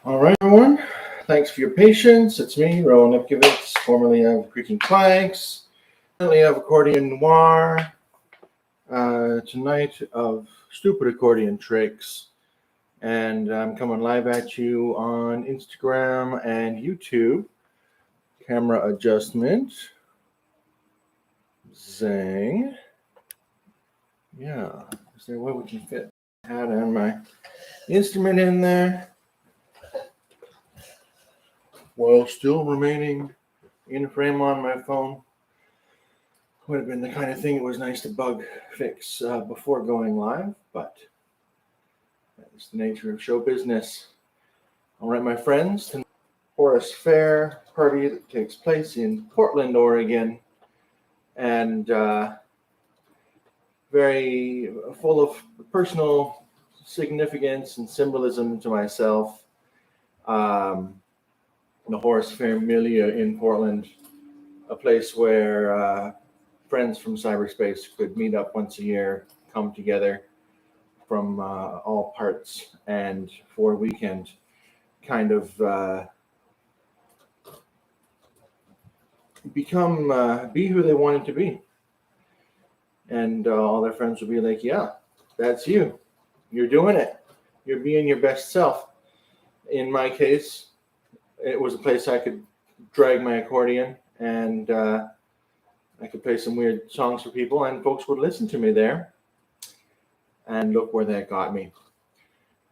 All right, everyone. Thanks for your patience. It's me, Rowan Lipkowitz, formerly of Creaking Flags, currently of Accordion Noir. Tonight of Stupid Accordion Tricks. And I'm coming live at you on Instagram and YouTube. Camera adjustment. Zing. Yeah. Is there a way we can fit my hat and my instrument in there while still remaining in frame on my phone? Would have been the kind of thing it was nice to bug fix before going live, but that is the nature of show business. All right, my friends, tonight, Horace Phair party that takes place in Portland, Oregon, and very full of personal significance and symbolism to myself. The Horace Phair milieu in Portland, a place where friends from cyberspace could meet up once a year, come together from all parts, and for a weekend kind of be who they wanted to be. And all their friends would be like, yeah, that's you. You're doing it. You're being your best self. In my case, it was a place I could drag my accordion and I could play some weird songs for people, and folks would listen to me there. And look where that got me.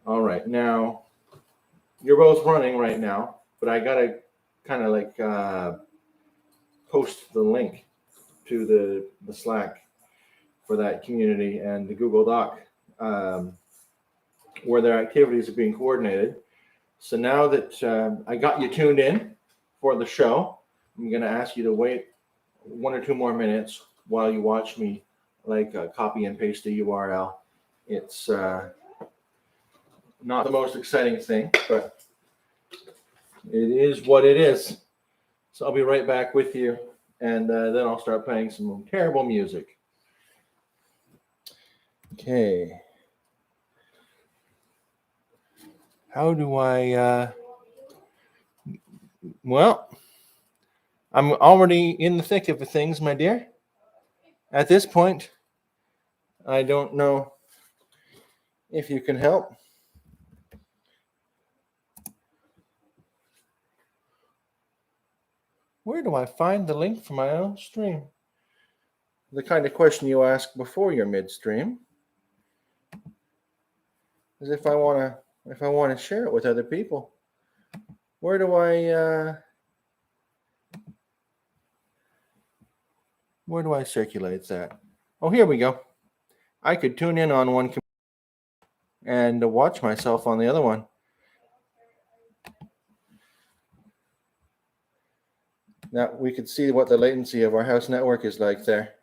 All right, now you're both running right now, but I gotta kind of like post the link to the Slack for that community and the Google Doc where their activities are being coordinated. So now that I got you tuned in for the show, I'm gonna ask you to wait 1 or 2 more minutes while you watch me like copy and paste the URL. It's not the most exciting thing, but it is what it is. So I'll be right back with you, and then I'll start playing some terrible music. Okay. How do I, well, I'm already in the thick of things, my dear. At this point, I don't know if you can help. Where do I find the link for my own stream? The kind of question you ask before you're midstream is if I want to share it with other people. Where do I circulate that? Oh, here we go. I could tune in on one and watch myself on the other one. Now we could see what the latency of our house network is like there.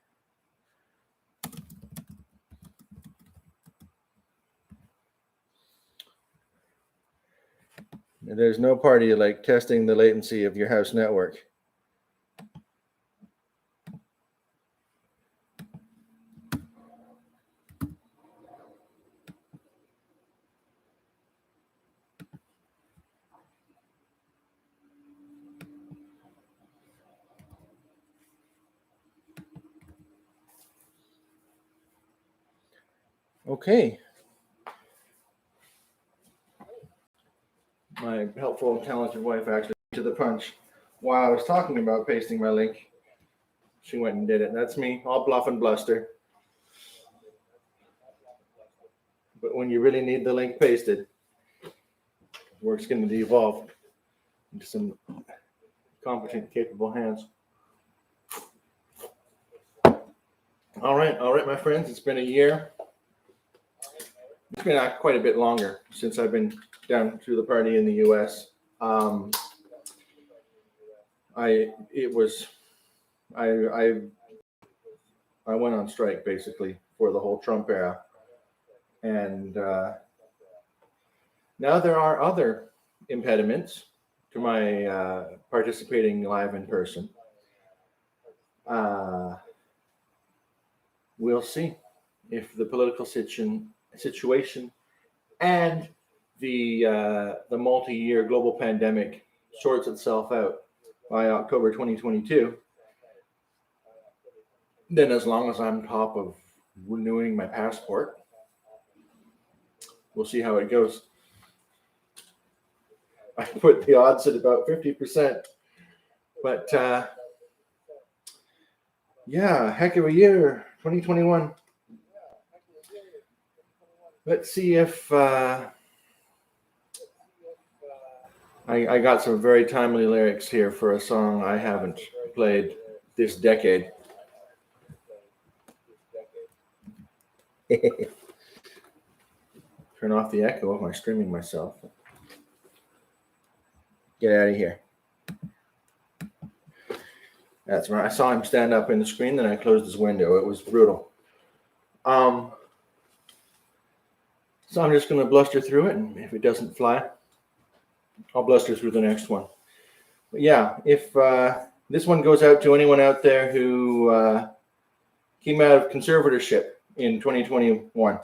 There's no party like testing the latency of your house network. Okay. My helpful and talented wife actually to the punch. While I was talking about pasting my link, she went and did it. That's me, all bluff and bluster. But when you really need the link pasted, work's going to devolve into some competent, capable hands. All right, my friends. It's been a year. It's been quite a bit longer since I've been down to the party in the U.S. I went on strike basically for the whole Trump era, and now there are other impediments to my participating live in person. We'll see if the political situation and the multi-year global pandemic sorts itself out by October 2022, then as long as I'm top of renewing my passport, we'll see how it goes. I put the odds at about 50%, but yeah, heck of a year, 2021. Let's see if I got some very timely lyrics here for a song I haven't played this decade. Turn off the echo of my streaming myself. Get out of here. That's right. I saw him stand up in the screen, then I closed his window. It was brutal. So I'm just going to bluster through it, and if it doesn't fly, I'll bluster through the next one. But yeah, if this one goes out to anyone out there who came out of conservatorship in 2021.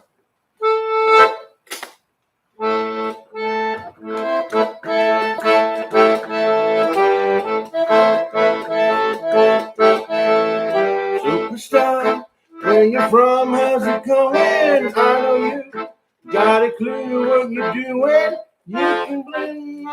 Superstar, where you from? How's it going? I know you got a clue what you're doing. You can blend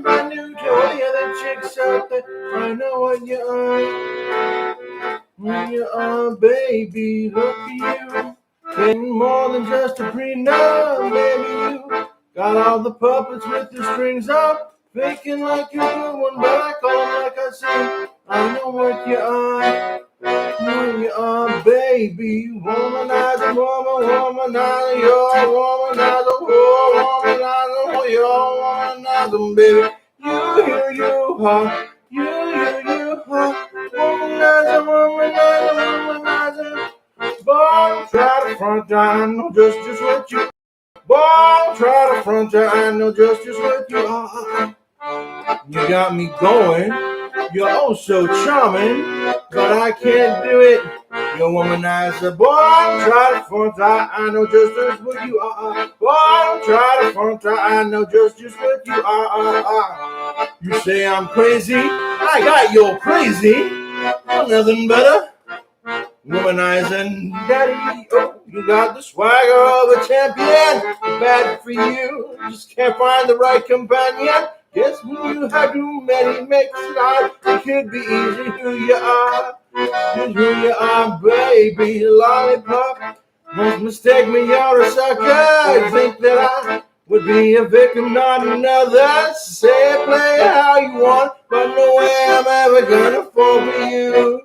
brand new to all the other chicks out there. I know what you are. When you are, baby, look at you. Getting more than just a prenup, baby. You got all the puppets with the strings up, faking like you're doing one, but I call them like I say. I know what you are. When you are, baby, womanizer, womanizer, you're a womanizer, oh, womanizer, you're a womanizer, baby. You are, womanizer, womanizer. Boy, try to front, I know just what you. Boy, try to front, I know just what you are. You got me going. You're oh so charming, but I can't do it. You're a womanizer, boy. Try to front, I know just what you are. Boy, try to front, I know just what you are. You say I'm crazy, I got your crazy. Nothing better, womanizing, daddy. Oh, you got the swagger of a champion. Bad for you, just can't find the right companion. Guess when you have too many makes it hard. It could be easy who you are. Just who you are, baby. Lollipop. Most mistake me, you're a sucker. You think that I would be a victim, not another. Say it, play it how you want, but no way I'm ever gonna fall for you.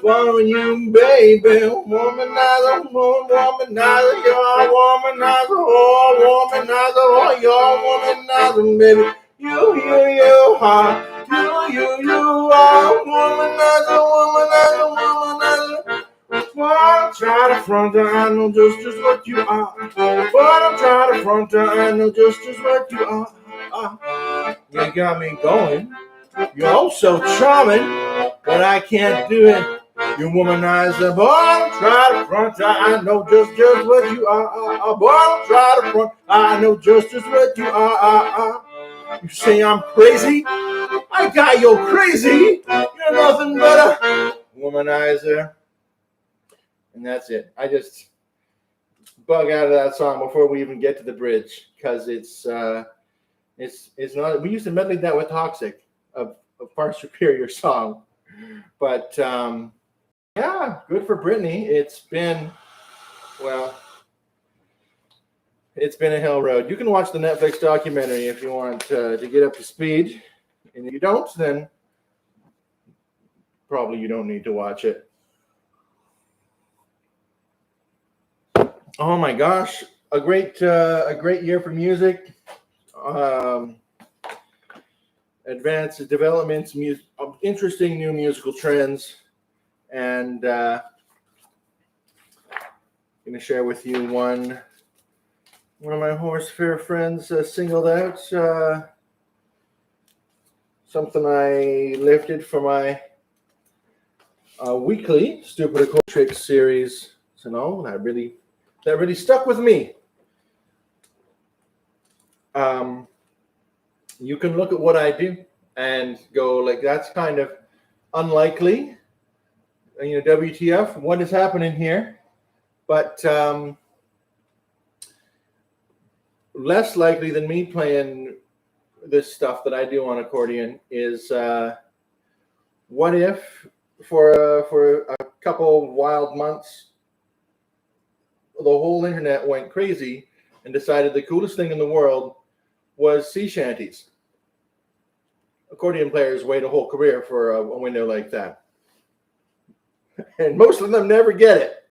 For you, baby. Womanizer, womanizer, you're a womanizer, oh, womanizer, oh, you're a womanizer, baby. You are, womanizer, womanizer. Well, I'm trying to front her, I know just what you are. But I'm trying to front her, I know just what you are. You got me going. You're oh so charming, but I can't do it. You womanizer, boy, I'm trying to front her, I know just what you are. Boy, I'm trying to front, I know just what you are. You say I'm crazy? I got you crazy. You're nothing but a womanizer. And that's it. I just bug out of that song before we even get to the bridge because it's not. We used to medley that with Toxic, a far superior song. But yeah, good for Britney. It's been a hell road. You can watch the Netflix documentary if you want to get up to speed. And if you don't, then probably you don't need to watch it. Oh my gosh, a great year for music. Advanced developments, interesting new musical trends, and I'm going to share with you one of my Horace Phair friends singled out something I lifted for my weekly Stupid Accordion Tricks series. So no, that really stuck with me. you can look at what I do and go like, that's kind of unlikely. WTF? What is happening here? But less likely than me playing this stuff that I do on accordion is what if for a couple wild months the whole internet went crazy and decided the coolest thing in the world was sea shanties. Accordion players wait a whole career for a window like that. And most of them never get it.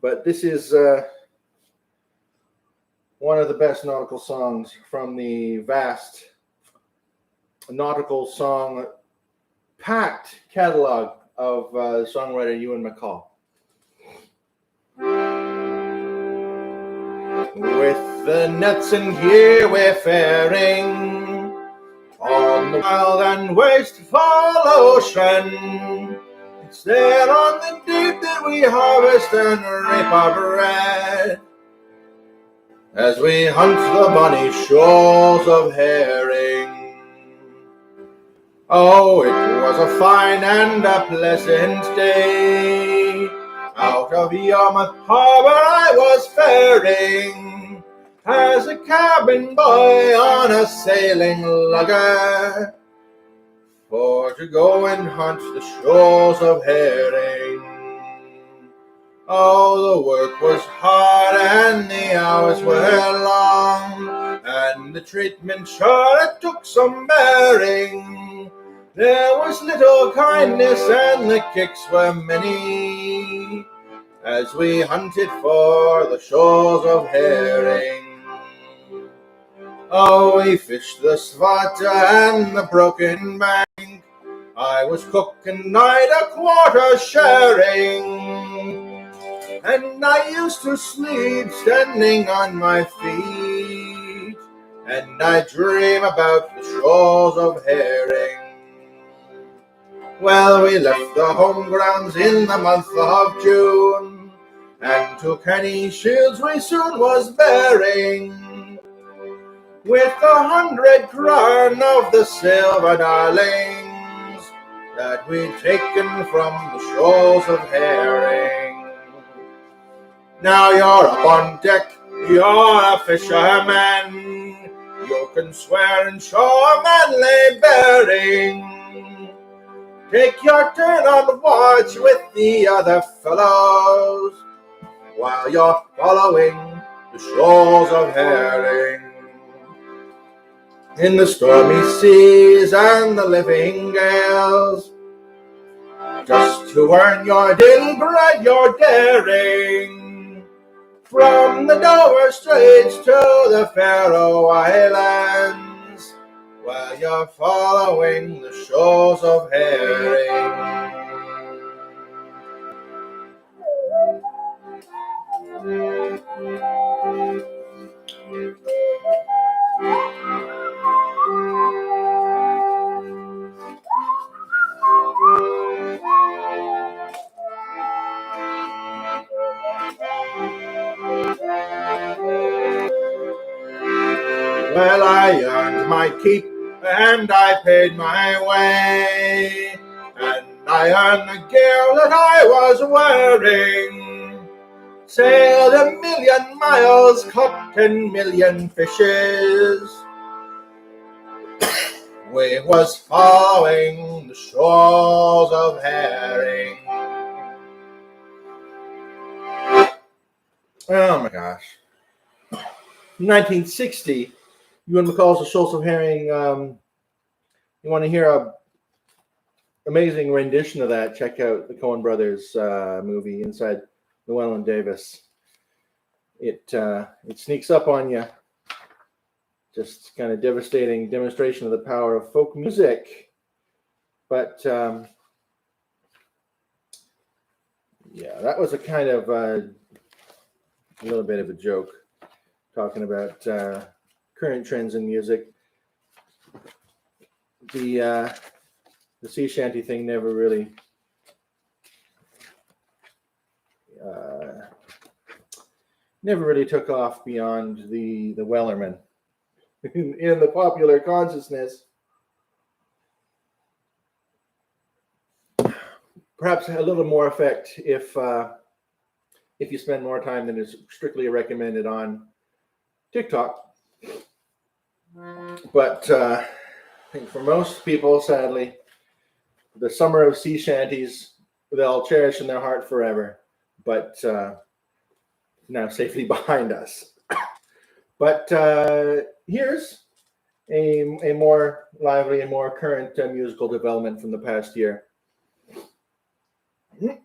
But this is one of the best nautical songs from the vast nautical song packed catalog of songwriter Ewan MacColl. With the nets and gear we're faring on the wild and wasteful ocean. It's there on the deep that we harvest and reap our bread, as we hunt the bonny shoals of herring. Oh, it was a fine and a pleasant day. Out of Yarmouth Harbour I was faring, as a cabin boy on a sailing lugger, for to go and hunt the shoals of herring. Oh, the work was hard and the hours were long, and the treatment sure it took some bearing. There was little kindness and the kicks were many, as we hunted for the shoals of herring. Oh, we fished the Svata and the broken bank. I was cook and night a quarter sharing, and I used to sleep standing on my feet, and I dream about the shoals of herring. Well, we left the home grounds in the month of June, and to Kenny Shields we soon was bearing, with 100 crown of the silver darlings that we'd taken from the shoals of herring. Now you're up on deck, you're a fisherman, you can swear and show a manly bearing. Take your turn on watch with the other fellows, while you're following the shoals of herring. In the stormy seas and the living gales, just to earn your daily bread you're daring, from the Dover Straits to the Faroe Islands, while you're following the shoals of herring. Well, I earned my keep and I paid my way, and I earned the gear that I was wearing. Sailed 1,000,000 miles, caught 10,000,000 fishes. We was following the shoals of herring. Oh my gosh. 1960, Ewan MacColl's The Shoals of Herring. You want to hear a amazing rendition of that, check out the Coen Brothers movie, Inside Llewellyn Davis. It sneaks up on you. Just kind of devastating demonstration of the power of folk music. But yeah, that was a kind of a little bit of a joke, talking about current trends in music. The sea shanty thing never really never really took off beyond the Wellerman in the popular consciousness. Perhaps a little more effect if you spend more time than is strictly recommended on TikTok. But I think for most people, sadly, the summer of sea shanties, they'll cherish in their heart forever, but now safely behind us. But here's a more lively and more current musical development from the past year. Let's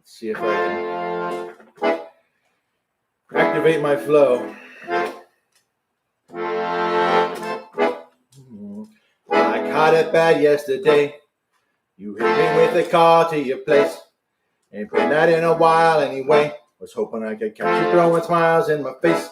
see if I can activate my flow. I caught it bad yesterday. You hit me with a call to your place. Ain't been that in a while anyway. Was hoping I could catch you throwing smiles in my face.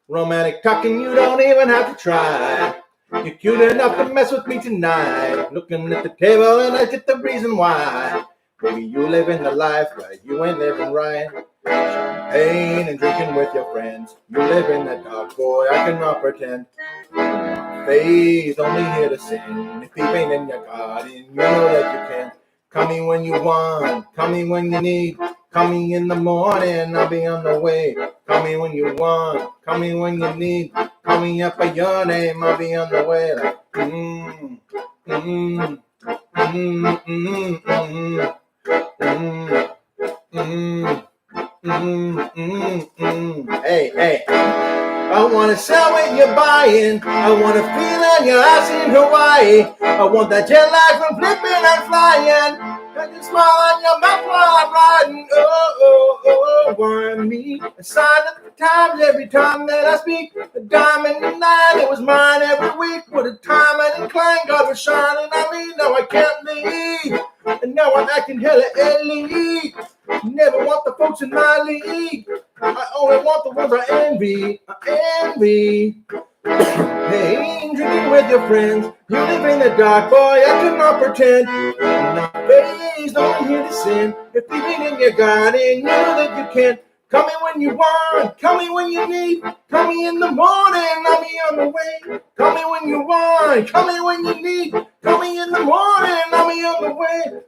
Romantic talking, you don't even have to try. You're cute enough to mess with me tonight. Looking at the table and I get the reason why. Baby, you living the life, but you ain't living right. Champagne and drinking with your friends. You live in the dark, boy, I cannot pretend. Faith only here to sin. If you ain't in your garden, you know that you can. Call me when you want, call me when you need. Call me in the morning, I'll be on the way. Call me when you want, call me when you need. Call me up by your name, I'll be on the way. Like, Hey, hey. I want to sell what you're buying. I want to feel on your ass in Hawaii. I want that jet lag from flipping and flying. I can smile on your mouth while I'm riding. Want me? A sign of the times every time that I speak. A diamond in the night, it was mine every week. With a time and clang, God was shining on me. Now I can't leave. And now I'm acting hella elite. Never want the folks in my league. I only want the ones I envy. I envy. Hey, drinking with your friends. You live in the dark, boy, I cannot pretend. My face, don't here to sin. If you've been in your garden, you know that you can. Call me when you want, call me when you need. Call me in the morning, I'll be on the way. Call me when you want, call me when you need. Call me in the morning, I'll be on the way.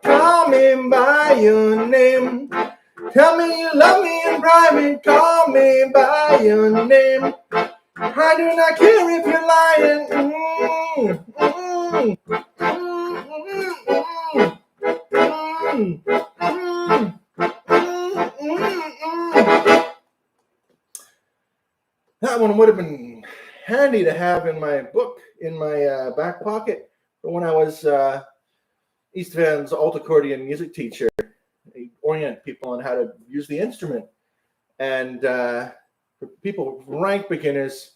Call me by your name. Tell me you love me in private. Call me by your name. I do not care if you're lying. That one would have been handy to have in my book, in my back pocket. But when I was East Van's alt accordion music teacher, I orient people on how to use the instrument. And for people rank beginners,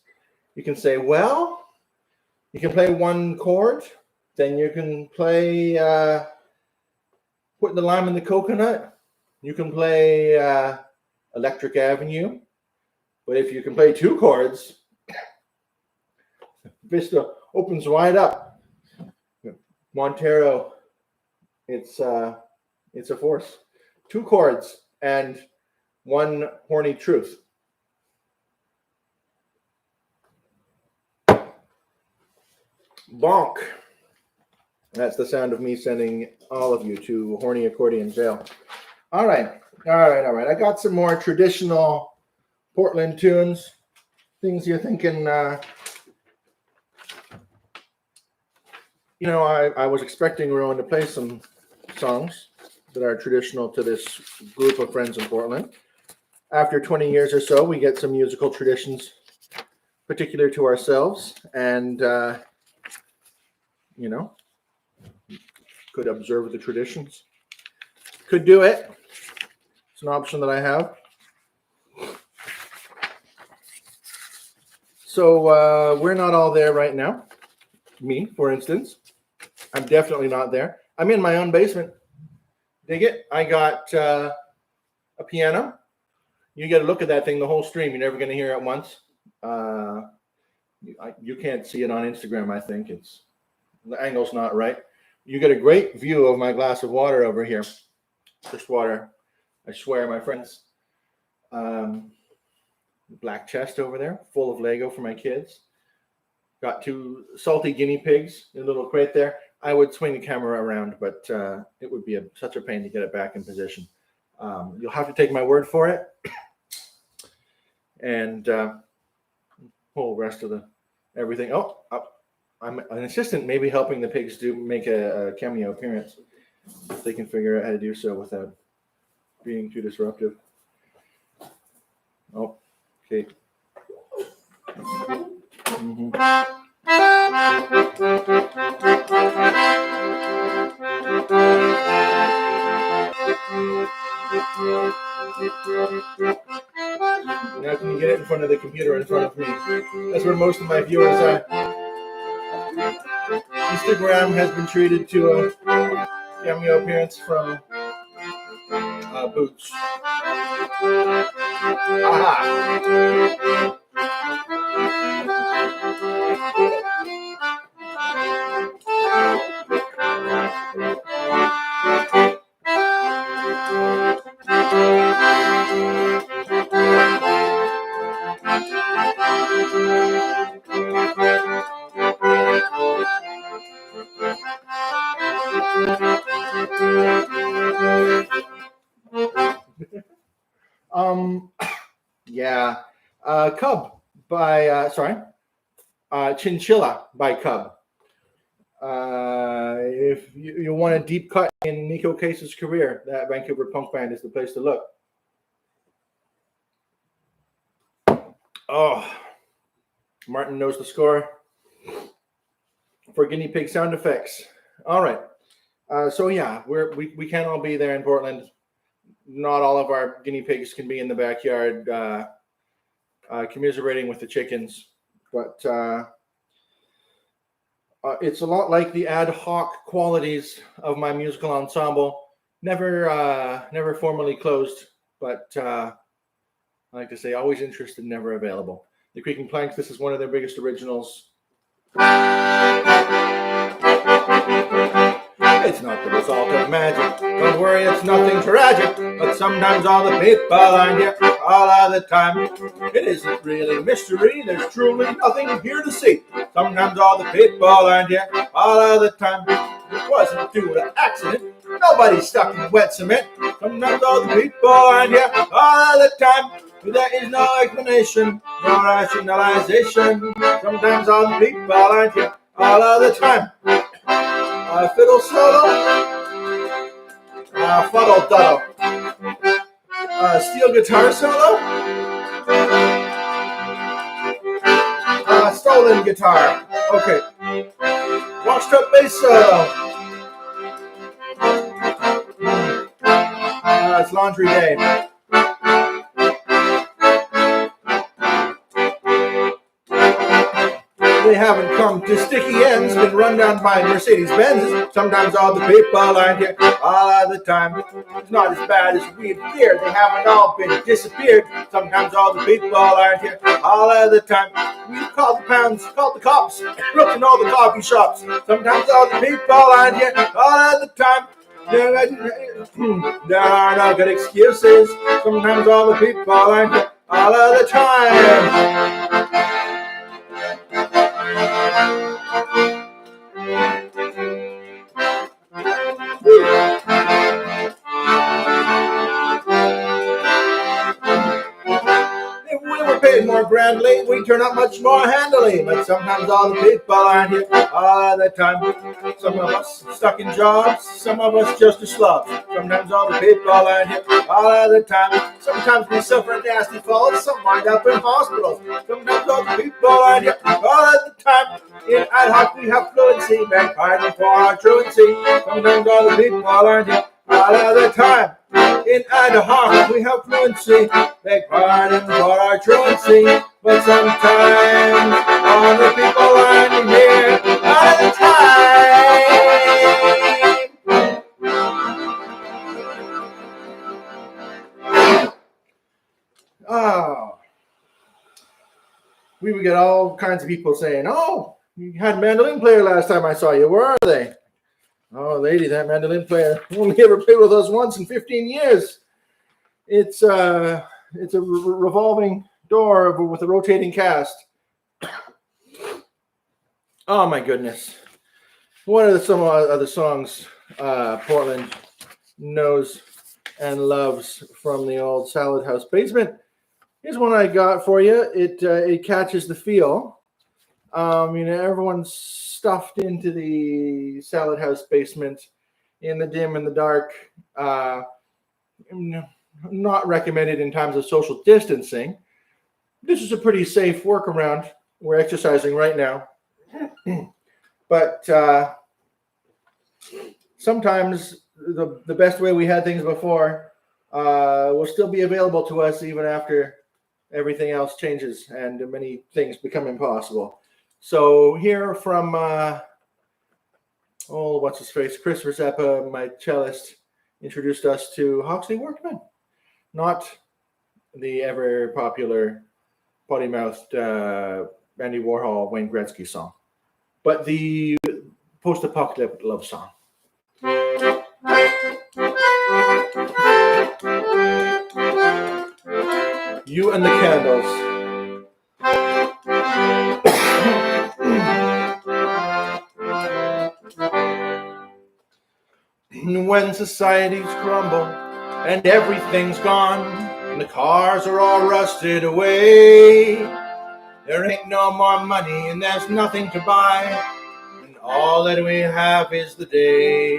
you can say, well, you can play one chord, then you can play Putting the Lime in the Coconut. You can play Electric Avenue. But if you can play two chords, Vista opens wide up. Montero, it's a force. Two chords and one horny truth. Bonk. That's the sound of me sending all of you to Horny Accordion jail. All right. I got some more traditional Portland tunes. Things you're thinking, I was expecting Rowan to play some songs that are traditional to this group of friends in Portland. After 20 years or so, we get some musical traditions particular to ourselves, and could observe the traditions. Could do it. It's an option that I have. So we're not all there right now. Me, for instance. I'm definitely not there. I'm in my own basement. Dig it? I got a piano. You get a look at that thing, the whole stream. You're never going to hear it once. You can't see it on Instagram. I think the angle's not right. You get a great view of my glass of water over here. Just water. I swear, my friends. Black chest over there, full of Lego for my kids. Got 2 salty guinea pigs in a little crate there. I would swing the camera around, but it would be such a pain to get it back in position. You'll have to take my word for it. And whole rest of everything. Oh, I'm an assistant, maybe helping the pigs make a cameo appearance. If they can figure out how to do so without being too disruptive. Oh, okay. Mm-hmm. Now can you get it in front of the computer in front of me? That's where most of my viewers are. Instagram has been treated to a cameo appearance from Boots. Aha! Yeah. Cub by, Chinchilla by Cub. If you want a deep cut in Nico Case's career, that Vancouver punk band is the place to look. Oh, Martin knows the score for guinea pig sound effects. All right. So yeah, we can't all be there in Portland. Not all of our guinea pigs can be in the backyard commiserating with the chickens, but it's a lot like the ad hoc qualities of my musical ensemble. Never formally closed, but I like to say always interested, never available. The Creaking Planks, this is one of their biggest originals. It's not the result of magic. Don't worry, it's nothing tragic. But sometimes all the people aren't here all of the time. It isn't really mystery. There's truly nothing here to see. Sometimes all the people aren't here all of the time. It wasn't due to accident. Nobody's stuck in wet cement. Sometimes all the people aren't here all of the time. But there is no explanation, no rationalization. Sometimes all the people aren't here all of the time. Fiddle solo, fuddle duddle, steel guitar solo, stolen guitar, okay, washed up bass solo, it's laundry day. They haven't come to sticky ends, been run down by Mercedes-Benz. Sometimes all the people aren't here all of the time. It's not as bad as we had feared. They haven't all been disappeared. Sometimes all the people aren't here all of the time. We've called the pounds, called the cops, looked in all the coffee shops. Sometimes all the people aren't here all of the time. There are no good excuses. Sometimes all the people aren't here all of the time. If we were paid more grandly, we'd turn up much more handily. But sometimes all the people aren't here all the time. Some of us stuck in jobs, some of us just are slobs. Sometimes all the people aren't here all of the time. Sometimes we suffer nasty falls, some wind up in hospitals. Sometimes all the people aren't here all of the time. In ad hoc we have fluency, beg pardon for our truancy. Sometimes all the people aren't here all of the time. In ad hoc we have fluency, beg pardon for our truancy. But sometimes all the people aren't here all of the time. we would get all kinds of people saying, "Oh, you had a mandolin player last time I saw you. Where are they?" "Oh, lady, that mandolin player only ever played with us once in 15 years. It's a revolving door with a rotating cast." Oh my goodness! What are some other songs Portland knows and loves from the old Salad House basement? Here's one I got for you. It catches the feel. Everyone's stuffed into the Salad House basement in the dim and the dark. Not recommended in times of social distancing. This is a pretty safe workaround. We're exercising right now. But sometimes the best way we had things before will still be available to us even after everything else changes and many things become impossible. So here from what's his face, Christopher Zappa, my cellist, introduced us to Hawksley Workman, not the ever popular potty-mouthed Andy Warhol, Wayne Gretzky song, but the post-apocalyptic love song. You and the Candles. When societies crumble and everything's gone, and the cars are all rusted away, there ain't no more money and there's nothing to buy, and all that we have is the day.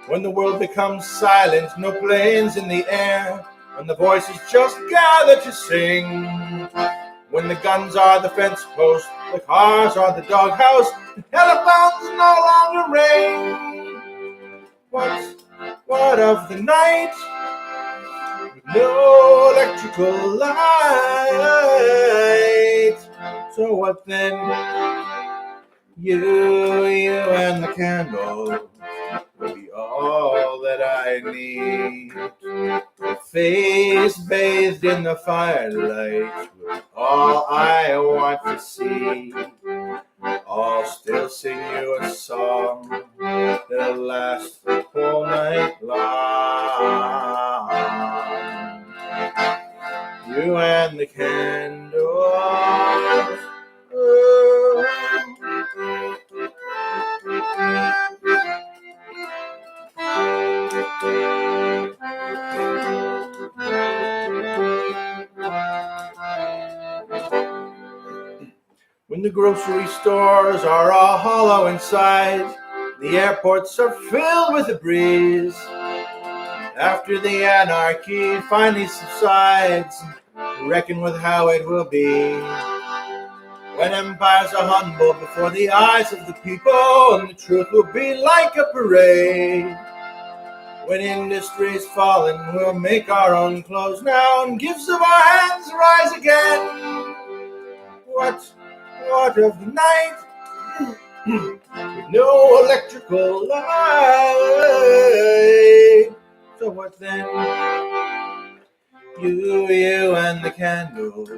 When the world becomes silent, no planes in the air, and the voices just gather to sing. When the guns are the fence post, the cars are the doghouse, the telephones no longer ring. What of the night? No electrical light. So what then? You and the candle will be all that I need. A face bathed in the firelight will be all I want to see. I'll still sing you a song that'll last the whole night long. You and the candles. When the grocery stores are all hollow inside, the airports are filled with a breeze. After the anarchy finally subsides, reckon with how it will be. When empires are humble before the eyes of the people, and the truth will be like a parade. When industry's fallen, we'll make our own clothes now, and gifts of our hands rise again. What of the night? With no electrical light. So what then? You and the candles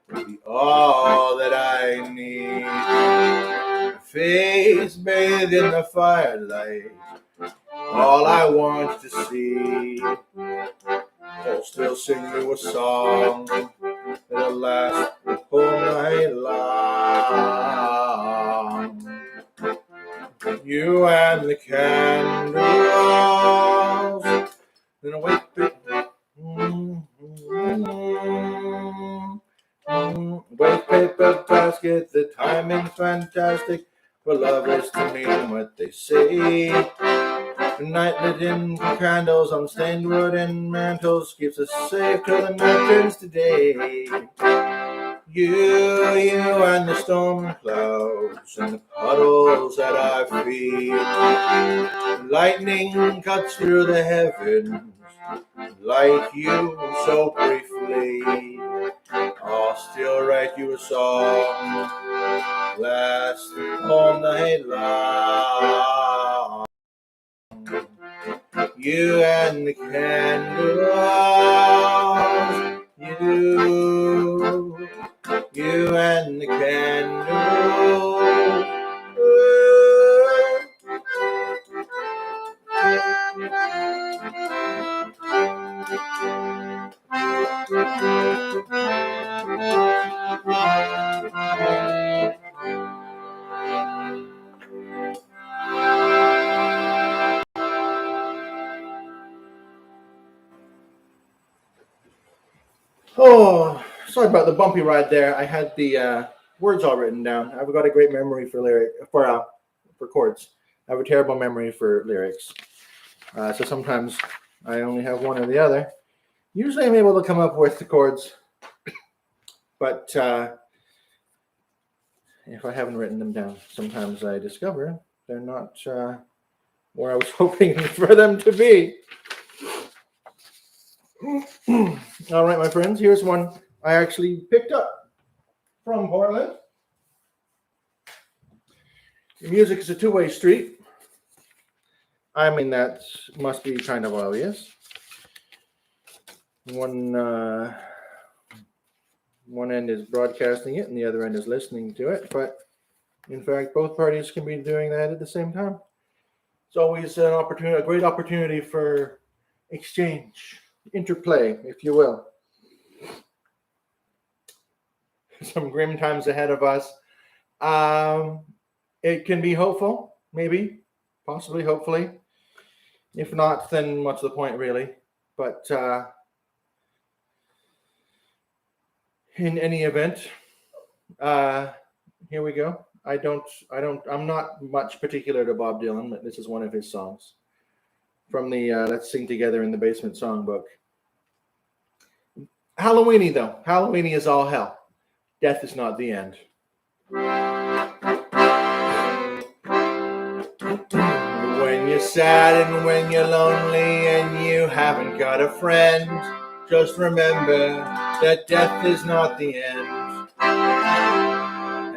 will be all that I need. A face bathed in the firelight, all I want to see. I'll still sing you a song that'll last the whole night long. You and the candles. Then a white white paper basket, the timing's fantastic. For lovers to mean what they say. The night lit in candles on stained wood and mantles keeps us safe till the night turns to day. You and the storm clouds and the puddles at our feet. Lightning cuts through the heavens like you so briefly. I'll still write you a song, last all night long. You and the candles, you you and the candle. Oh, sorry about the bumpy ride there. I had the words all written down. I've got a great memory for chords. I have a terrible memory for lyrics. So sometimes I only have one or the other. Usually I'm able to come up with the chords, but if I haven't written them down, sometimes I discover they're not where I was hoping for them to be. All right, my friends, here's one I actually picked up from Portland. Music is a two-way street. I mean, that must be kind of obvious. One end is broadcasting it and the other end is listening to it, but in fact, both parties can be doing that at the same time. It's always an opportunity, a great opportunity for exchange, interplay, if you will. Some grim times ahead of us. It can be hopeful, maybe, possibly, hopefully. If not, then what's the point, really? But in any event, here we go. I'm not much particular to Bob Dylan, but this is one of his songs from the Let's Sing Together in the Basement songbook. Halloweeny, though. Halloweeny is all hell. Death is not the end. When you're sad and when you're lonely and you haven't got a friend, just remember that death is not the end.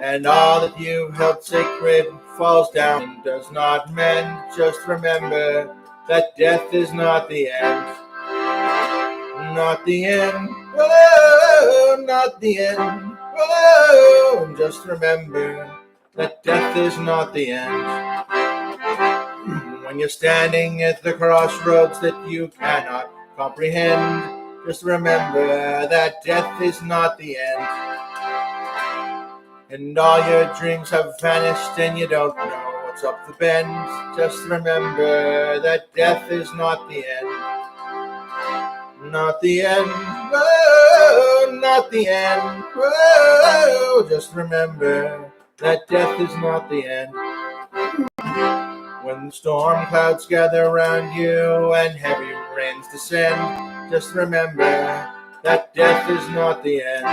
And all that you've held sacred falls down and does not mend. Just remember that death is not the end. Not the end. Oh, not the end. Oh, and just remember that death is not the end. When you're standing at the crossroads that you cannot comprehend, just remember that death is not the end. And all your dreams have vanished and you don't know what's up the bend. Just remember that death is not the end. Not the end. Whoa, not the end. Whoa, just remember that death is not the end. When storm clouds gather around you and heavy rains descend, just remember that death is not the end.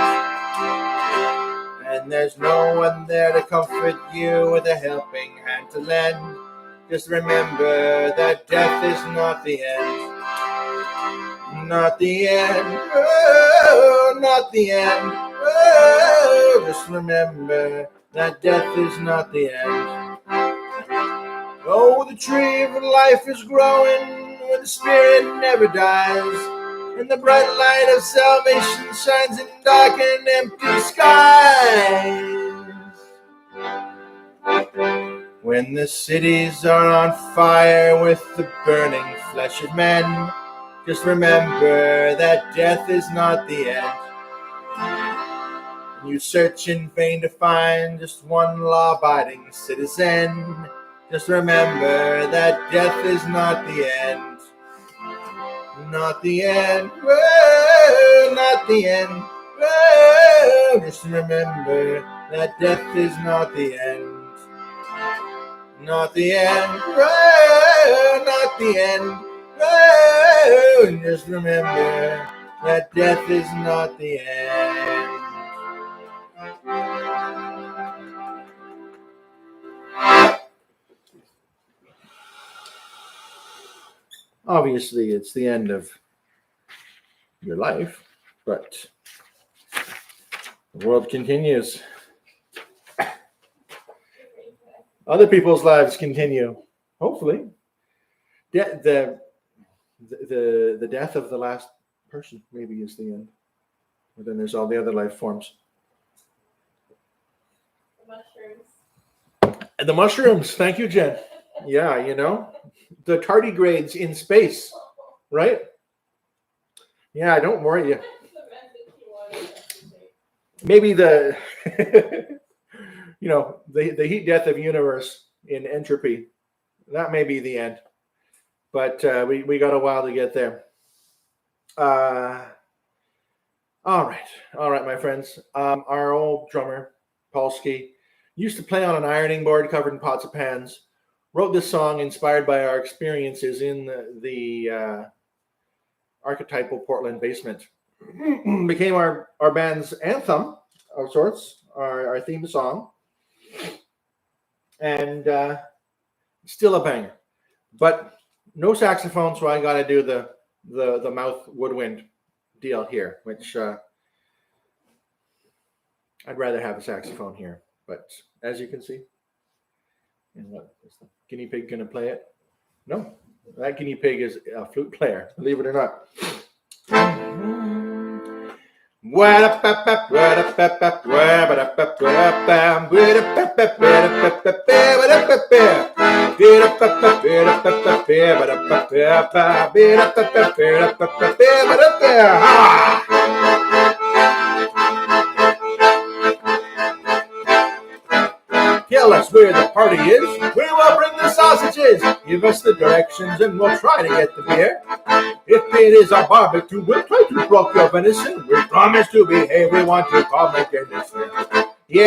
And there's no one there to comfort you with a helping hand to lend. Just remember that death is not the end. Not the end. Oh, not the end. Oh, just remember that death is not the end. Oh, the tree of life is growing where the spirit never dies, and the bright light of salvation shines in dark and empty skies. When the cities are on fire with the burning flesh of men, just remember that death is not the end. You search in vain to find just one law-abiding citizen. Just remember that death is not the end. Not the end. Whoa, not the end. Whoa, just remember that death is not the end. Not the end. Whoa, not the end. Whoa, just remember that death is not the end. Obviously, it's the end of your life, but the world continues. Other people's lives continue, hopefully. The death of the last person maybe is the end. But then there's all the other life forms. The mushrooms. Thank you, Jen. Yeah, the tardigrades in space, right? Yeah, don't worry. Maybe the the heat death of universe in entropy. That may be the end, but we got a while to get there. All right, my friends. Our old drummer, Polsky, used to play on an ironing board covered in pots and pans. Wrote this song inspired by our experiences in the archetypal Portland basement. Became our band's anthem of sorts, our theme song, and still a banger. But no saxophone, so I got to do the mouth woodwind deal here, which I'd rather have a saxophone here. But as you can see, and what is the guinea pig going to play it? No, that guinea pig is a flute player, believe it or not. Tell us where the party is. We will bring the sausages. Give us the directions and we'll try to get the beer. If it is a barbecue, we'll try to broke your venison. We promise to behave. We want to call my goodness. We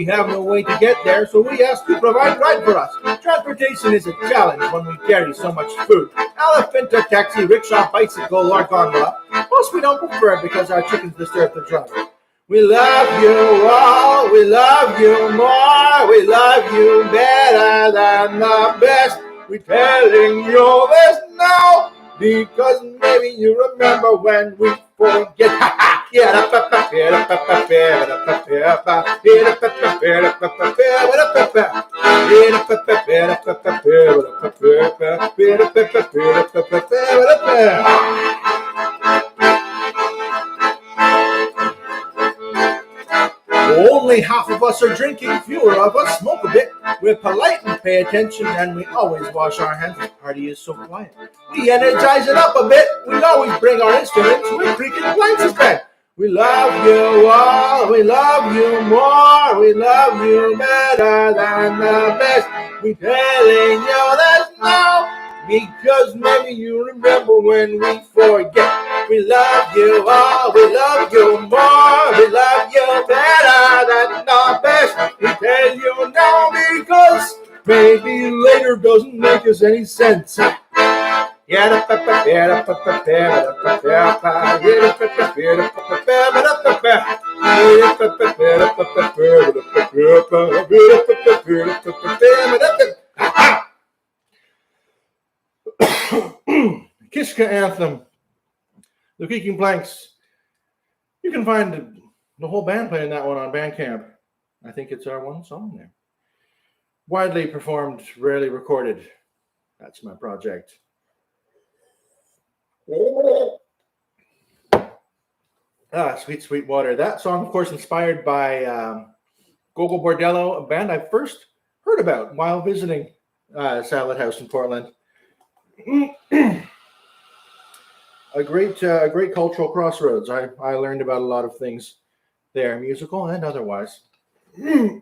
have no way to get there, so we ask you to provide ride for us. Transportation is a challenge when we carry so much food. Elephant or taxi, rickshaw, bicycle, or gondola. Most we don't prefer it because our chickens disturb the drive. We love you all, we love you more, we love you better than the best. We're telling you this now, because maybe you remember when we forget. Only half of us are drinking, fewer of us smoke a bit. We're polite and pay attention, and we always wash our hands. The party is so quiet. We energize it up a bit. We always bring our instruments. We're creaking planks instead. We love you all. We love you more. We love you better than the best. We're telling you this now, because maybe you remember when we forget. We love you all, we love you more, we love you better than the best. We tell you now because maybe later doesn't make us any sense. Kishka Anthem, The Creaking Planks. You can find the whole band playing that one on Bandcamp. I think it's our one song there. Widely performed, rarely recorded. That's my project. Sweet, sweet water. That song, of course, inspired by Gogo Bordello, a band I first heard about while visiting Salad House in Portland. A great cultural crossroads. I learned about a lot of things there, musical and otherwise. Woo!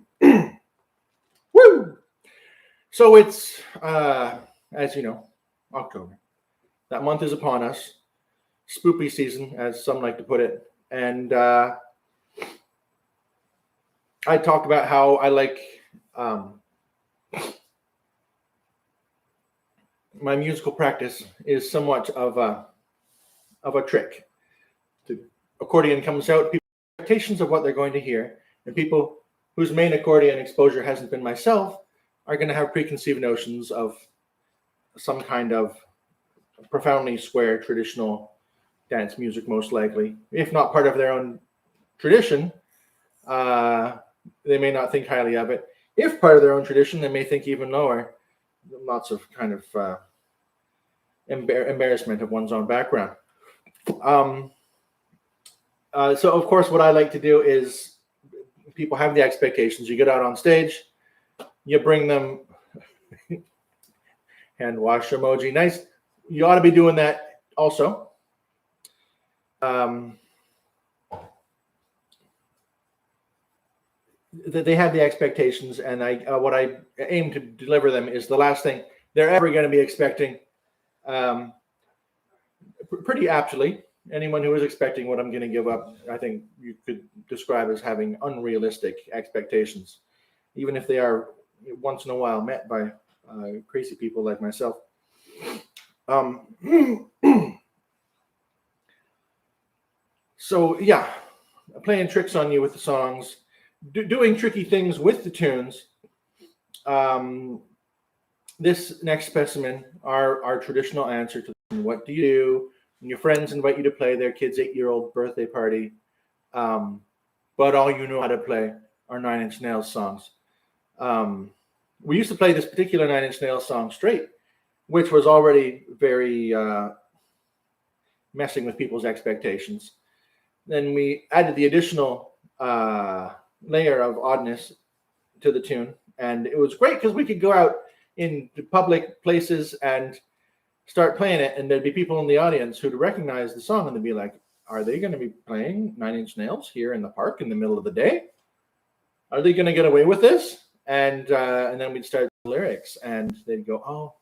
So it's, as you know, October. That month is upon us. Spoopy season, as some like to put it. And I talked about how I like my musical practice is somewhat of a trick. The accordion comes out, people's expectations of what they're going to hear, and people whose main accordion exposure hasn't been myself are going to have preconceived notions of some kind of profoundly square traditional dance music, most likely, if not part of their own tradition, They may not think highly of it. If part of their own tradition, they may think even lower. Lots of kind of embarrassment of one's own background. So, of course, what I like to do is people have the expectations. You get out on stage, you bring them hand wash emoji. Nice. You ought to be doing that also. They have the expectations, and what I aim to deliver them is the last thing they're ever going to be expecting. Pretty aptly, anyone who is expecting what I'm going to give up, I think you could describe as having unrealistic expectations, even if they are once in a while met by crazy people like myself. So yeah, playing tricks on you with the songs, doing tricky things with the tunes. This next specimen, our traditional answer to what do you do when your friends invite you to play their kid's 8-year-old birthday party, but all you know how to play are Nine Inch Nails songs. We used to play this particular Nine Inch Nails song straight, which was already very messing with people's expectations. Then we added the additional layer of oddness to the tune, and it was great because we could go out in public places and start playing it, and there'd be people in the audience who'd recognize the song, and they'd be like, are they going to be playing Nine Inch Nails here in the park in the middle of the day? Are they going to get away with this? And then we'd start the lyrics, and they'd go, oh,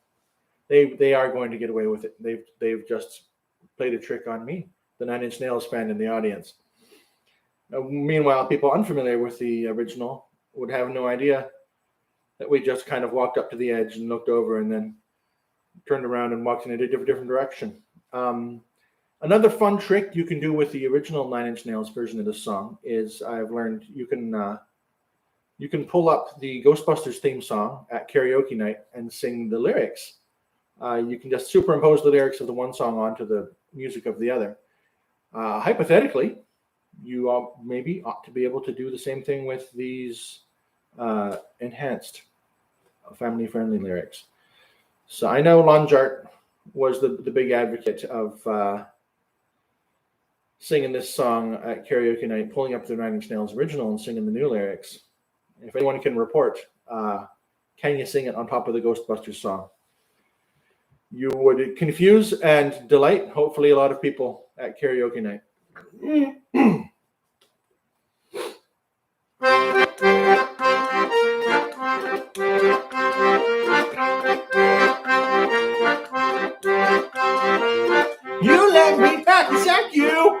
they are going to get away with it. They've just played a trick on me, the Nine Inch Nails fan in the audience. Meanwhile, people unfamiliar with the original would have no idea that we just kind of walked up to the edge and looked over and then turned around and walked in a different direction. Another fun trick you can do with the original Nine Inch Nails version of this song is I've learned you can pull up the Ghostbusters theme song at karaoke night and sing the lyrics. You can just superimpose the lyrics of the one song onto the music of the other. Hypothetically, you maybe ought to be able to do the same thing with these enhanced family-friendly lyrics. So I know Lonjart was the big advocate of singing this song at karaoke night, pulling up the Nine Inch Nails original and singing the new lyrics. If anyone can report, can you sing it on top of the Ghostbusters song? You would confuse and delight, hopefully, a lot of people at karaoke night. You let me hacky sack you.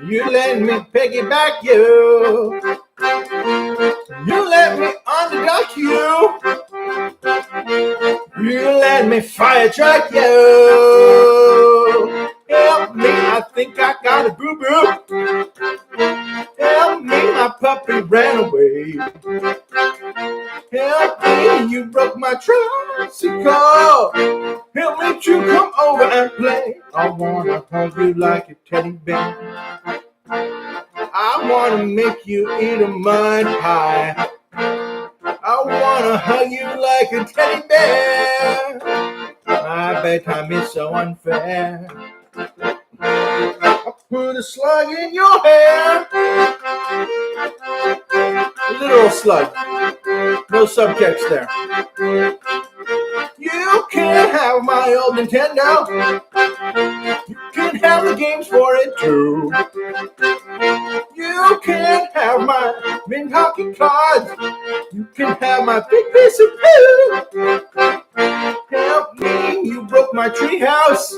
You let me piggyback you. You let me underduck you. You let me fire truck you. Help me, I think I got a boo-boo. Help me, my puppy ran away. Help me, you broke my tricycle. Help me to come over and play. I wanna hug you like a teddy bear. I wanna make you eat a mud pie. I wanna hug you like a teddy bear. My bedtime is so unfair. I put a slug in your hair. A literal slug. No subtext there. You can have my old Nintendo. You can have the games for it too. You can have my mint hockey cards. You can have my big piece of poo. Help me, you broke my treehouse.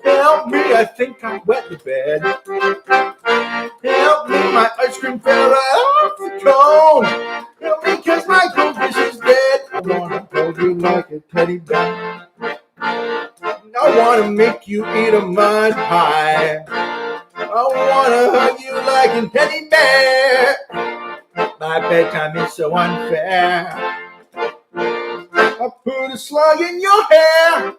Help me, I think I wet the bed. Help me, my ice cream fell right off the cone. Help me, cause my goldfish is dead. I wanna hold you like a teddy bear. I wanna make you eat a mud pie. I wanna hug you like a teddy bear. My bedtime is so unfair. I put a slug in your hair.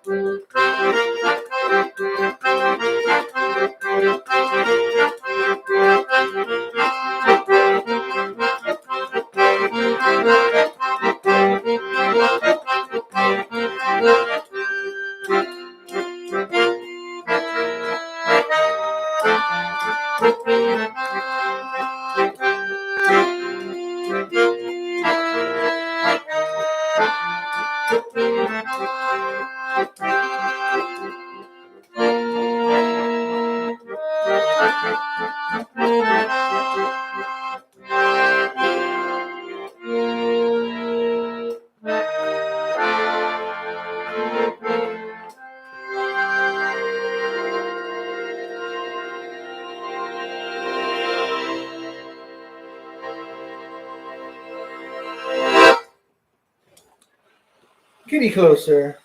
Kitty closer.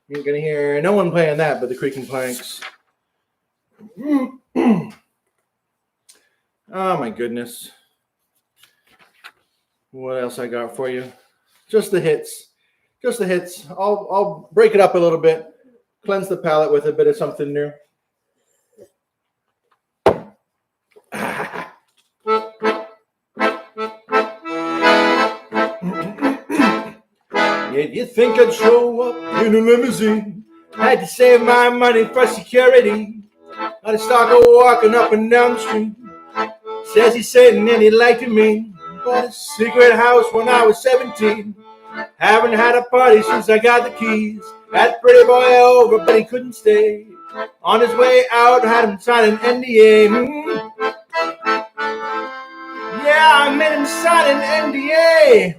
You're gonna hear no one playing that but the creaking planks. Oh my goodness. What else I got for you? Just the hits. Just the hits. I'll break it up a little bit. Cleanse the palate with a bit of something new. Yeah, you think I'd show up in a limousine? Had to save my money for security. Got a stalker walking up and down the street. Says he's Satan and he'd like to meet. Bought a secret house when I was 17. Haven't had a party since I got the keys. Had a pretty boy over, but he couldn't stay. On his way out, had him sign an NDA. Yeah, I made him sign an NDA.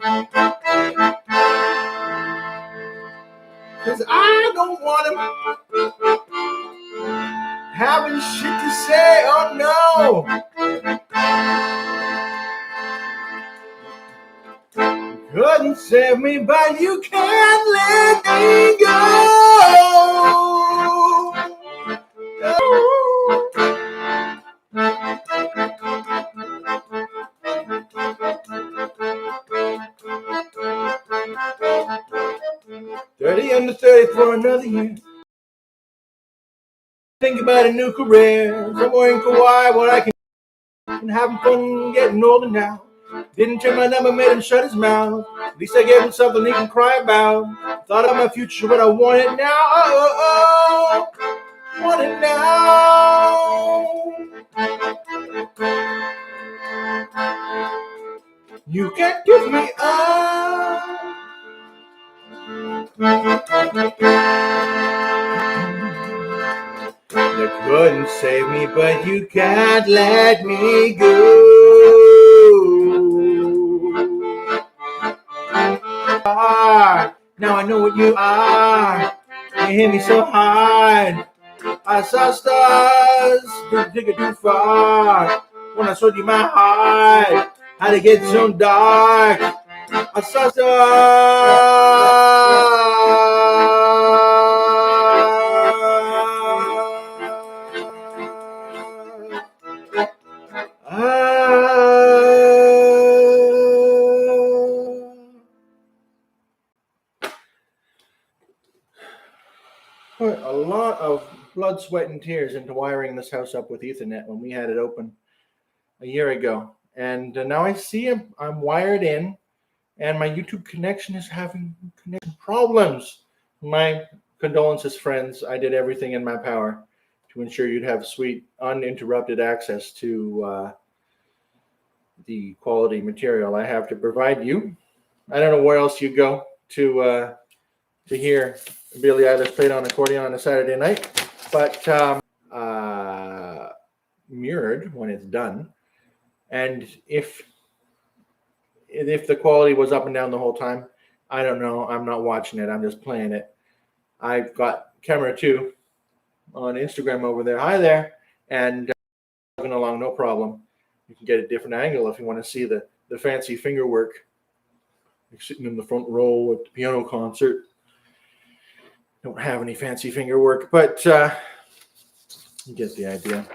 Cause I don't want him having shit to say, oh no. Couldn't save me, but you can't let me go. 30 under 30 for another year. Think about a new career, somewhere in Kauai where I can have fun getting older now. Didn't turn my number, made him shut his mouth. At least I gave him something he can cry about. Thought of my future, but I want it now. Oh, want it now. You can't give me up. You couldn't save me, but you can't let me go. Now I know what you are. You hit me so hard. I saw stars, didn't take it too far. When I showed you my heart, how'd it get so dark? I saw put a lot of blood, sweat, and tears into wiring this house up with Ethernet when we had it open a year ago. And now I see I'm wired in, and my YouTube connection is having connection problems. My condolences, friends. I did everything in my power to ensure you'd have sweet, uninterrupted access to the quality material I have to provide you. I don't know where else you go to hear Billie Eilish played on accordion on a Saturday night, but mirrored when it's done. And if the quality was up and down the whole time, I don't know. I'm not watching it. I'm just playing it. I've got camera 2 on Instagram over there. Hi there. And going along, no problem. You can get a different angle if you want to see the fancy finger work. Like sitting in the front row at the piano concert. Don't have any fancy finger work, but you get the idea.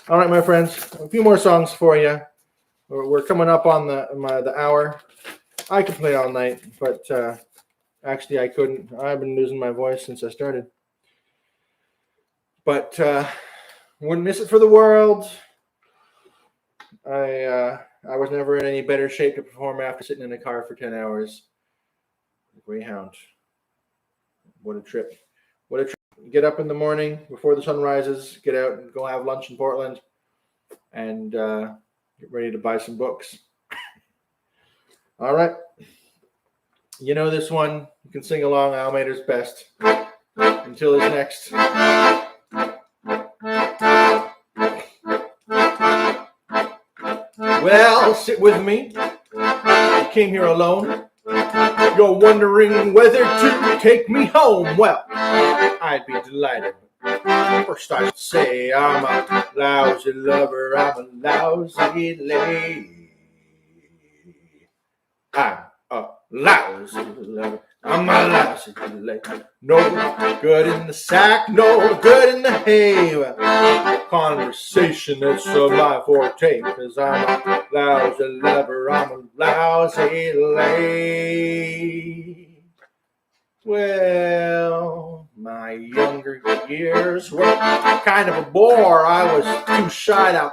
All right, my friends, a few more songs for you. We're coming up on the hour. I could play all night, but actually I couldn't. I've been losing my voice since I started. But wouldn't miss it for the world. I was never in any better shape to perform after sitting in a car for 10 hours. Greyhound. What a trip. What a trip. Get up in the morning before the sun rises, get out and go have lunch in Portland, and get ready to buy some books. All right. You know this one. You can sing along. Almeida's Best. Until his next. Well, sit with me. You came here alone. You're wondering whether to take me home. Well, I'd be delighted. First I'd say I'm a lousy lover, I'm a lousy lady. I'm a lousy lover. I'm a lousy lady. No good in the sack, no good in the hay. Conversation is my forte, 'cause I'm a lousy lover. I'm a lousy lady. Well, my younger years were kind of a bore. I was too shy to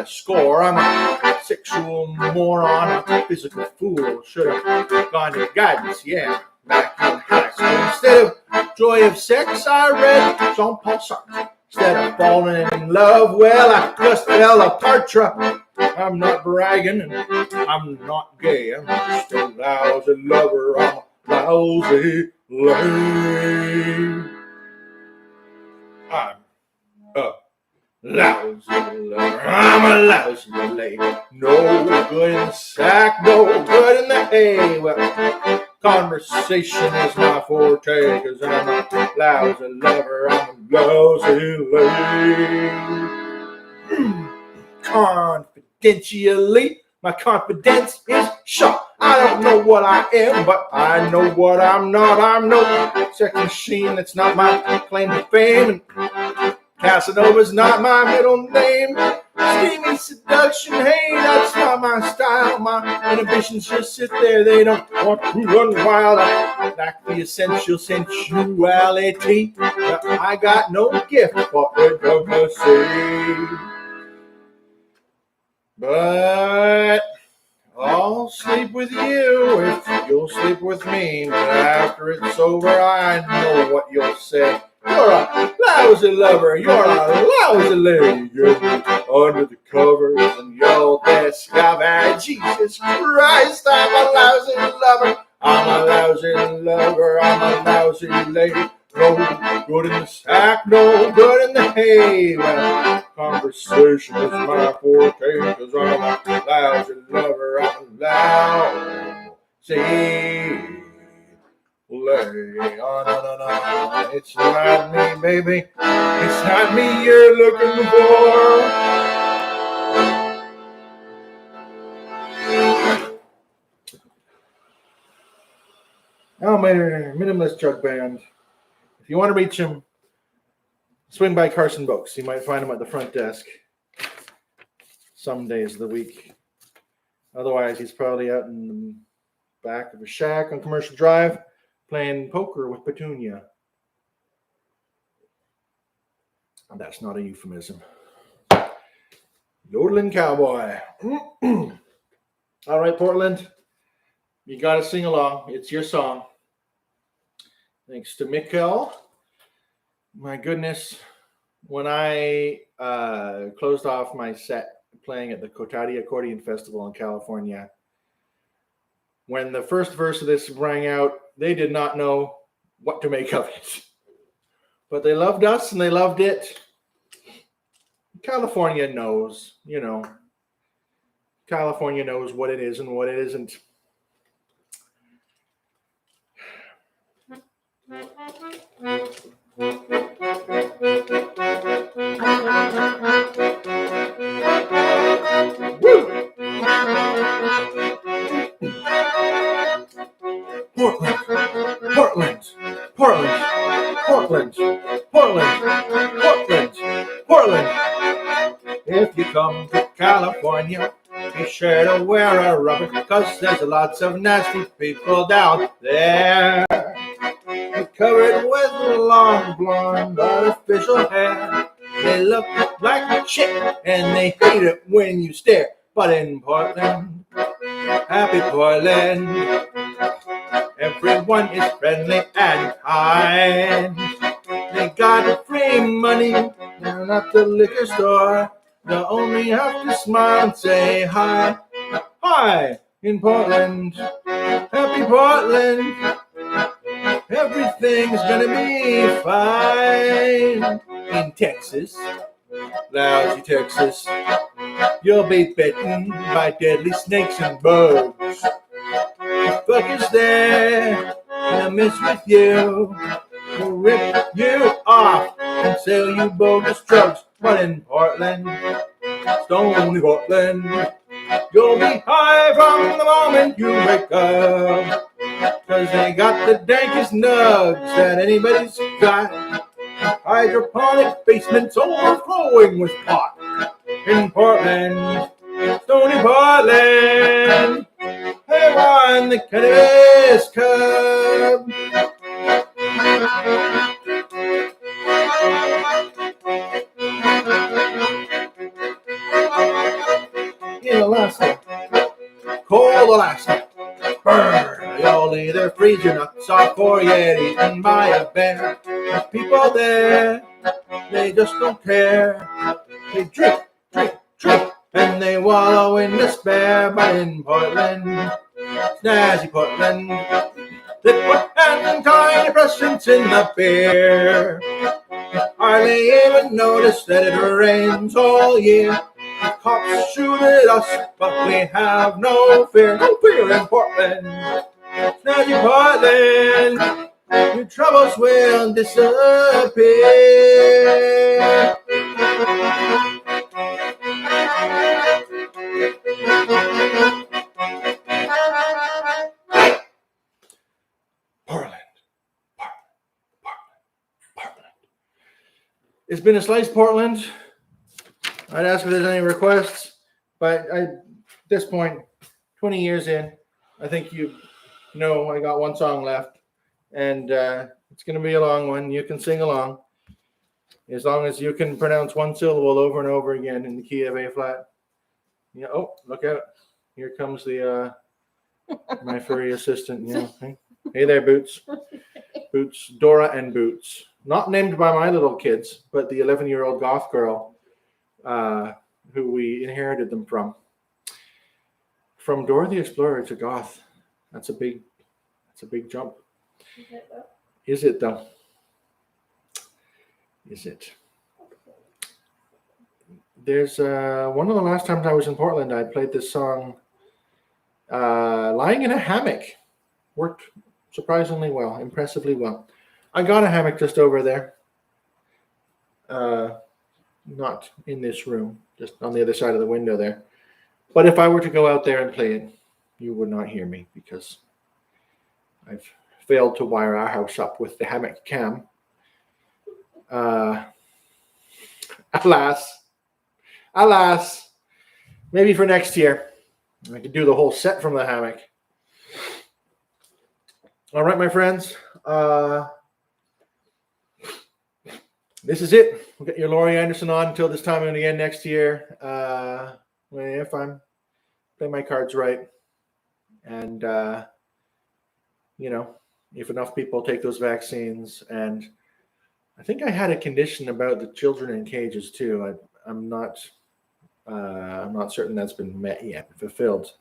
score. I'm a sexual moron, a physical fool. Should have gone to guidance, yeah, back in high school. Instead of Joy of Sex, I read Jean-Paul Sartre. Instead of falling in love, well, I just fell apart. I'm not bragging, and I'm not gay. I'm just a lousy lover. I'm a lousy lady. I'm a lousy lover. I'm a lousy lady. No good in the sack, no good in the hay. Well, conversation is my forte, 'cause I'm a lousy lover. I'm a lousy lady. Confidentially, my confidence is shot. I don't know what I am, but I know what I'm not. I'm no sex machine. That's not my claim to fame. And Casanova's not my middle name. Steamy seduction, hey, that's not my style. My inhibitions just sit there. They don't want to run wild. I lack the essential sensuality. I got no gift for intimacy. But I'll sleep with you if you'll sleep with me. But after it's over, I know what you'll say. You're a lousy lover. You're a lousy lady. You're under the covers and you'll discover. Jesus Christ, I'm a lousy lover. I'm a lousy lover. I'm a lousy lady. No good in the sack, no good in the hay. Well, conversation is my forte, 'cause I'm a lousy lover. I'm a lousy lady. Oh, no. It's not me, baby. It's not me you're looking for. Almater, Minimalist Jug Band. If you want to reach him, swing by Carson Books. You might find him at the front desk some days of the week. Otherwise, he's probably out in the back of a shack on Commercial Drive playing poker with Petunia. And that's not a euphemism. Yodeling cowboy. All right, Portland. You got to sing along. It's your song. Thanks to Mikkel. My goodness. When I closed off my set playing at the Horny Accordion Festival in California, when the first verse of this rang out, they did not know what to make of it. But they loved us and they loved it. California knows, California knows what it is and what it isn't. Portland. If you come to California, be sure to wear a rubber, because there's lots of nasty people down there. They're covered with long blonde artificial hair. They look like shit and they hate it when you stare. But in Portland, happy Portland, everyone is friendly and kind. They got free money down at the liquor store. They only have to smile and say hi. Hi in Portland, happy Portland. Everything's gonna be fine. In Texas, lousy Texas, you'll be bitten by deadly snakes and bugs. The fuck is there to mess with you? Will rip you off and sell you bogus drugs. But in Portland, Stony Portland, You'll be high from the moment you wake up, 'cause they got the dankest nugs that anybody's got. Hydroponic basements overflowing with pot in Portland, Stony Portland. Hey, won the Cannabis Cup. In Alaska, cold Alaska, burn. You'll either freeze your nuts off or get eaten by a bear. The people there, they just don't care. They drink, drink, drink, and they wallow in despair. But in Portland, snazzy Portland, they put antidepressants in the beer. Hardly even notice that it rains all year. The cops shoot at us, but we have no fear. No fear in Portland, snazzy Portland. Your troubles will disappear. Portland. It's been a slice, Portland. I'd ask if there's any requests, but at this point, 20 years in, I think you know I got one song left, and it's going to be a long one. You can sing along as long as you can pronounce one syllable over and over again in the key of A flat. Yeah. Oh, look out! Here comes the my furry assistant. Yeah. Hey there, Boots. Boots, Dora, and Boots. Not named by my little kids, but the 11-year-old goth girl who we inherited them from. From Dora the Explorer to goth. That's a big jump. Is it though? Is it? There's one of the last times I was in Portland, I played this song lying in a hammock. Worked surprisingly well, impressively well. I got a hammock just over there. Not in this room, just on the other side of the window there. But if I were to go out there and play it, you would not hear me because I've failed to wire our house up with the hammock cam. Alas. Maybe for next year, I could do the whole set from the hammock. All right, my friends. This is it. We'll get your Laurie Anderson on until this time again next year. If I'm playing my cards right. And, if enough people take those vaccines. And I think I had a condition about the children in cages too. I'm not certain that's been met yet, fulfilled.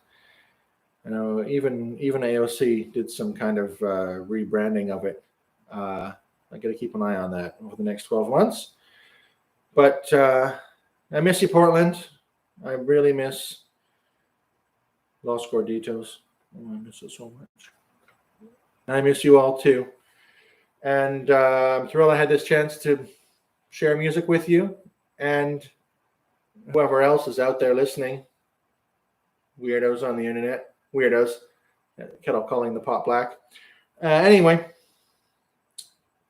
I know even AOC did some kind of rebranding of it. I got to keep an eye on that over the next 12 months. But I miss you, Portland. I really miss Los Gorditos. Oh, I miss it so much. I miss you all too. And I'm thrilled I had this chance to share music with you and whoever else is out there listening. Weirdos on the internet. Weirdos. Kettle calling the pot black. Anyway,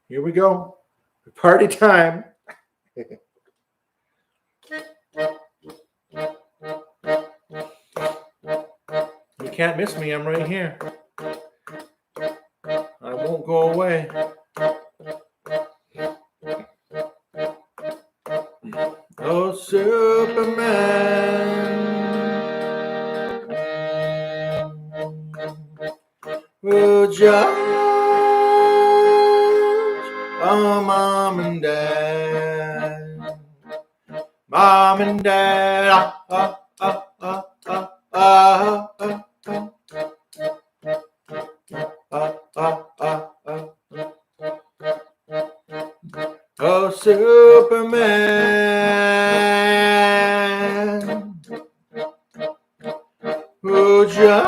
here we go. Party time. You can't miss me. I'm right here. I won't go away. Oh, Superman. Would you? Oh, Mom and Dad. Mom and Dad. Oh, Superman. Would you?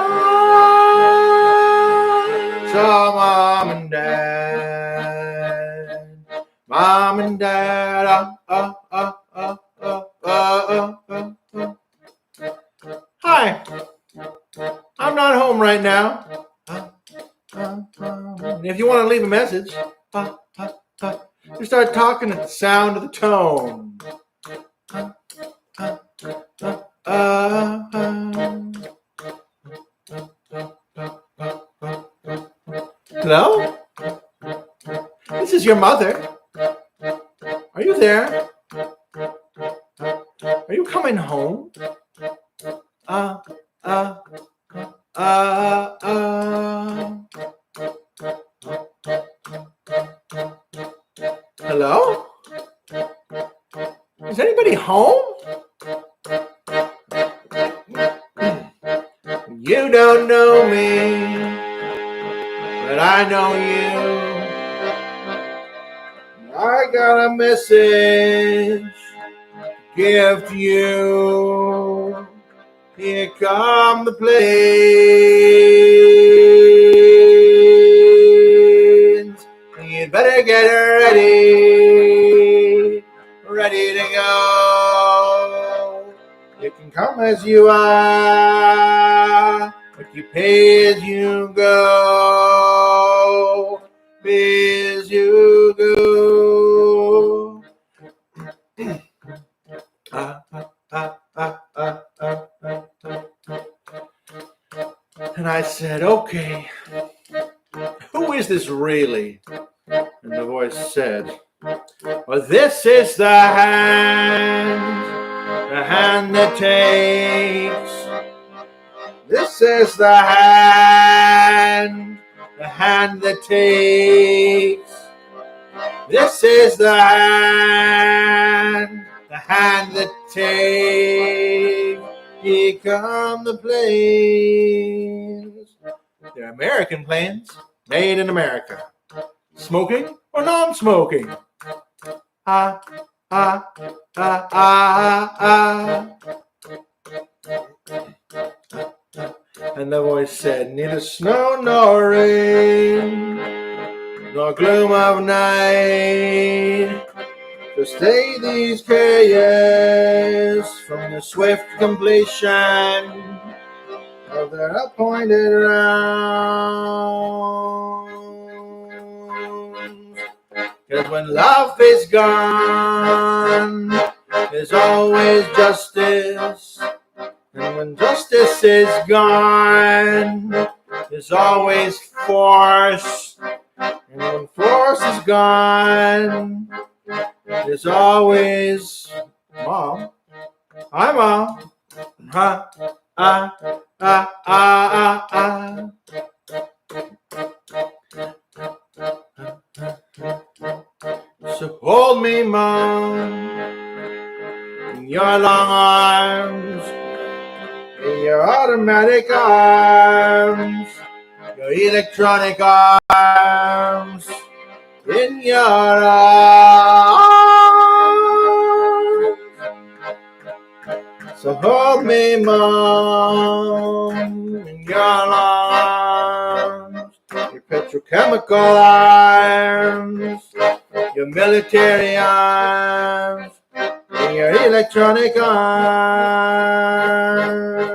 So, Mom and Dad. Mom and Dad. Hi. Hi, I'm not home right now. And if you want to leave a message, you start talking at the sound of the tone. Hello? This is your mother. Are you there? Are you coming home? Hello? Is anybody home? You don't know me, but I know you. I got a message to give to you. Here come the planes. You better get ready to go. You can come as you are, but you pay as you go. Pay as you go. And I said, okay, who is this really? And the voice said, well, this is the hand that takes. This is the hand that takes. This is the hand that takes. Here come the planes. They're American planes, made in America. Smoking or non-smoking? Ah, ah, ah, ah, ah. And the voice said, neither snow nor rain, nor gloom of night, to stay these carriers from the swift completion of their appointed rounds. 'Cause when love is gone, there's always justice. And when justice is gone, there's always force. And when force is gone, there's always Mom. Hi, Mom. So hold me, Mom, in your long arms, in your automatic arms, your electronic arms, in your arms. So hold me, Mom, in your arms, your petrochemical arms, your military arms, and your electronic arms.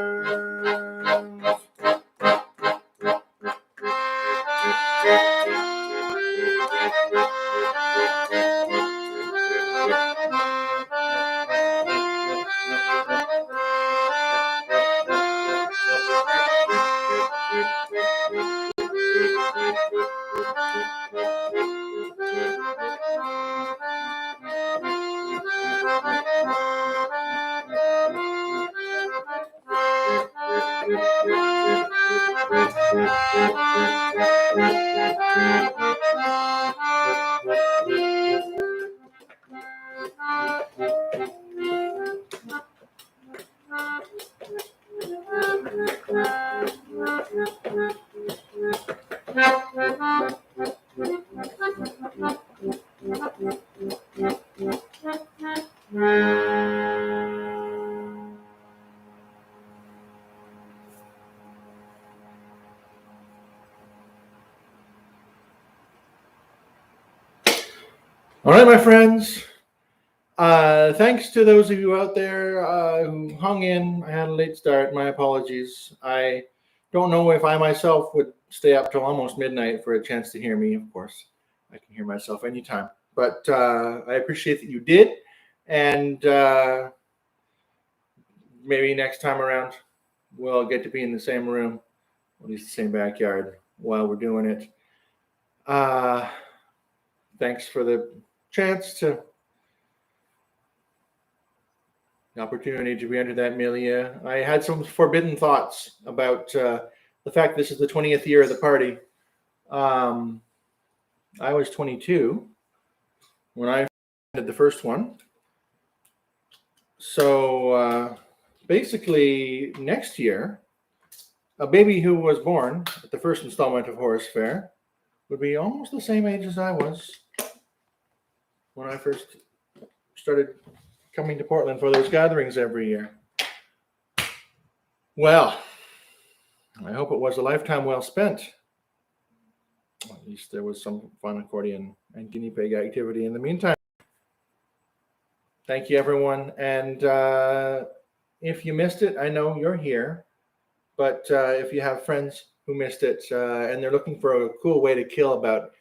All right, my friends, Thanks to those of you out there who hung in. I had a late start. My apologies. I don't know if I myself would stay up till almost midnight for a chance to hear me. Of course, I can hear myself anytime. But I appreciate that you did. And maybe next time around, we'll get to be in the same room, at least the same backyard, while we're doing it. Thanks for the chance to the opportunity to re-enter that milieu. I had some forbidden thoughts about the fact this is the 20th year of the party. I was 22 when I did the first one. So basically, next year, a baby who was born at the first installment of Horace Phair would be almost the same age as I was when I first started coming to Portland for those gatherings every year. Well, I hope it was a lifetime well spent. At least there was some fun accordion and guinea pig activity in the meantime. Thank you, everyone. And if you missed it, I know you're here. But if you have friends who missed it and they're looking for a cool way to kill about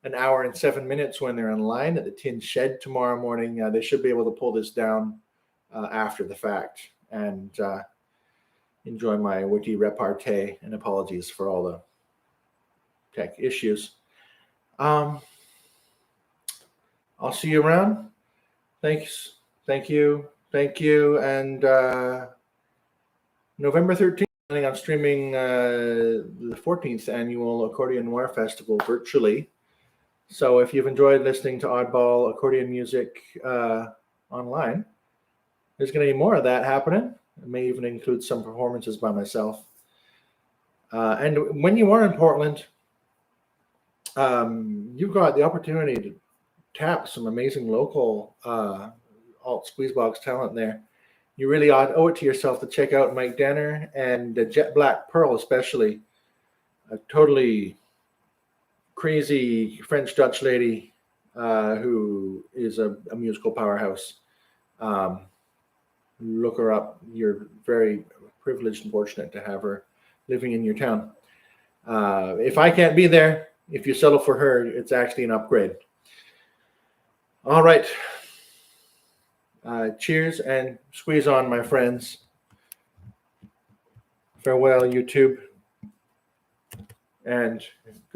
an hour and 7 minutes when they're in line at the Tin Shed tomorrow morning, they should be able to pull this down after the fact and enjoy my witty repartee, and apologies for all the tech issues. I'll see you around. Thanks. Thank you. And November 13th, planning on streaming the 14th annual Accordion Noir Festival virtually. So if you've enjoyed listening to oddball accordion music online, there's going to be more of that happening. It may even include some performances by myself. And when you are in Portland, you've got the opportunity to tap some amazing local alt squeezebox talent there. You really owe it to yourself to check out Mike Danner and Jet Black Pearl, especially. A totally crazy French Dutch lady who is a musical powerhouse. Look her up. You're very privileged and fortunate to have her living in your town. If I can't be there, if you settle for her, it's actually an upgrade. All right. Cheers and squeeze on, my friends. Farewell, YouTube. And